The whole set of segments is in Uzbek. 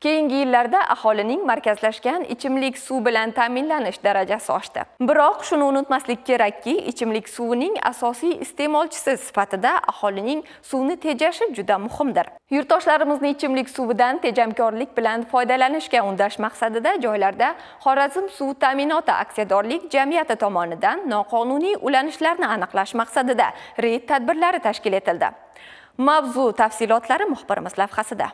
Keyingi yillarda aholining markazlashgan ichimlik suv bilan ta'minlanish darajasi oshdi. Biroq shuni unutmaslik kerakki, ichimlik suvining asosiy iste'molchisi sifatida aholining suvni tejashi juda muhimdir. Yurtdoshlarimizni ichimlik suvidan tejamkorlik bilan foydalanishga undash maqsadida joylarda Xorazm suv ta'minoti aksiyadorlik jamiyati tomonidan noqonuniy ulanishlarni aniqlash maqsadida reyd tadbirlari tashkil etildi. Mavzu tafsilotlari muxbirimiz lavhasida.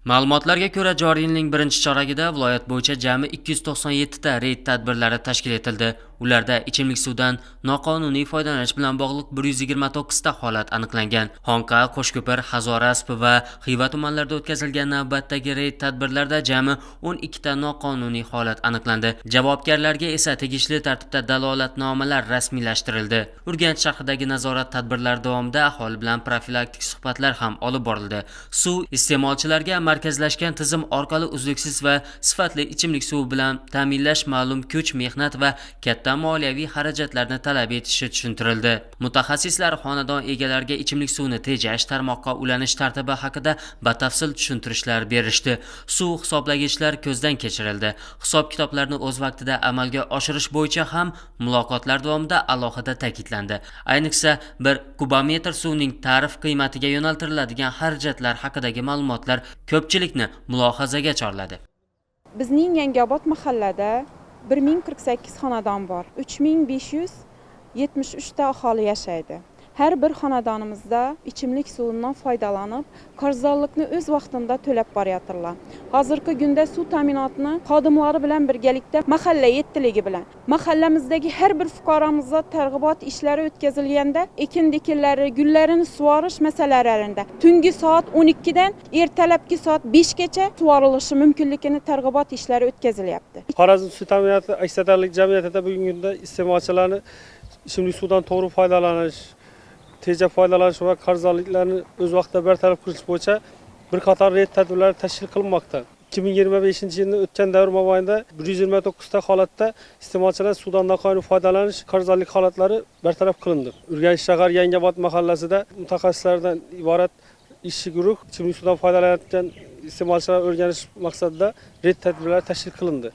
Ma'lumotlarga ko'ra, joriy yilning birinchi choragida viloyat bo'yicha jami 297 ta reyd tadbirlari tashkil etildi. Ularda ichimlik suvdan noqonuniy foydalanish bilan bog'liq 129 ta holat aniqlangan. Xonqa, Qo'shko'pir, Hazorasp va Xiva tumanlarida o'tkazilgan navbatdagi reyd tadbirlarda jami 12 ta noqonuniy holat aniqlandi. Javobgarlarga esa tegishli tartibda dalolatnomalar rasmiylashtirildi. Urganch shahridagi nazorat tadbirlari davomida aholi bilan profilaktik suhbatlar ham olib borildi. Suv iste'molchilarga markazlashgan tizim orqali uzluksiz va sifatli ichimlik suvi bilan ta'minlash ma'lum kuch, mehnat va katta moliyaviy xarajatlarni talab etishi tushuntirildi. Mutaxassislar xonadon egalariga ichimlik suvini tejash, tarmoqqa ulanish tartibi haqida batafsil tushuntirishlar berishdi. Suv hisoblagichlar ko'zdan kechirildi. Hisob-kitoblarni o'z vaqtida amalga oshirish bo'yicha ham muloqotlar davomida alohida ta'kidlandi. Ayniqsa, 1 kubometr suvning ta'rif qiymatiga yo'naltiriladigan xarajatlar haqidagi ma'lumotlar ko'pchilikni mulohazaga chorladi. Bizning Yangiobod mahallada 1048 xonadon bor. 3573 ta aholi yashaydi. Har bir xonadonimizda ichimlik suvidan foydalanib, qarzdorlikni o'z vaqtida to'lab boryaptilar. Hozirgi kunda suv ta'minotini xodimlari bilan birgalikda mahalla yettiligi bilan mahallamizdagi har bir fuqaromizga targ'ibot ishlari o'tkazilganda, ekin-dikinlari, gullarini sug'orish masalalarida tungi soat 12 dan ertalabki soat 5 gacha sug'orilishi mumkinligini targ'ibot ishlari o'tkazilyapti. Xorazm suv ta'minoti aksiyadorlik jamiyatida bugungi kunda iste'molchilarni ichimlik suvdan to'g'ri foydalanish, tejab foydalanish va qarzdorliklarni o'z vaqtida bartaraf qilish bo'yicha bir qator reyd tadbirlari tashkil qilinmoqda. 2025-yilning o'tgan davr mobaynida 129 ta holatda iste'molchilar suvdan noqonuniy foydalanish, qarzdorlik holatlari bartaraf qilindi. Urganch shahar Yangiobod mahallasida mutaxassislardan iborat ishchi guruh ichimlik suvdan foydalanayotgan iste'molchilarni o'rganish maqsadida reyd tadbirlari tashkil qilindi.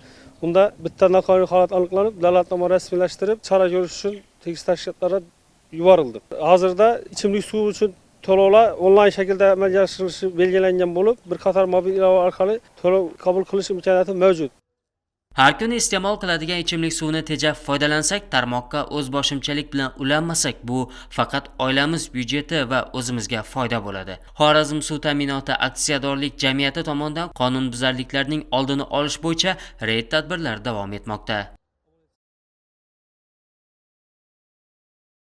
Unda bitta noqonuniy holat aniqlanib, dalolatnoma rasmiylashtirib, chora ko'rish uchun tegishli tashkilotlarga yuborildi. Hozirda ichimlik suvi uchun to'lovlar onlayn shaklda amalga oshirilishi belgilangan bo'lib, bir qator mobil ilova orqali to'lov qabul qilish imkoniyati mavjud. Har kuni iste'mol qiladigan ichimlik suvini tejab foydalansak, tarmoqqa o'zboshimchalik bilan ulanmasak, bu faqat oilamiz byudjeti va o'zimizga foyda bo'ladi. Xorazm suv ta'minoti aksiyadorlik jamiyati tomonidan qonunbuzarliklarning oldini olish bo'yicha reyd tadbirlari davom etmoqda.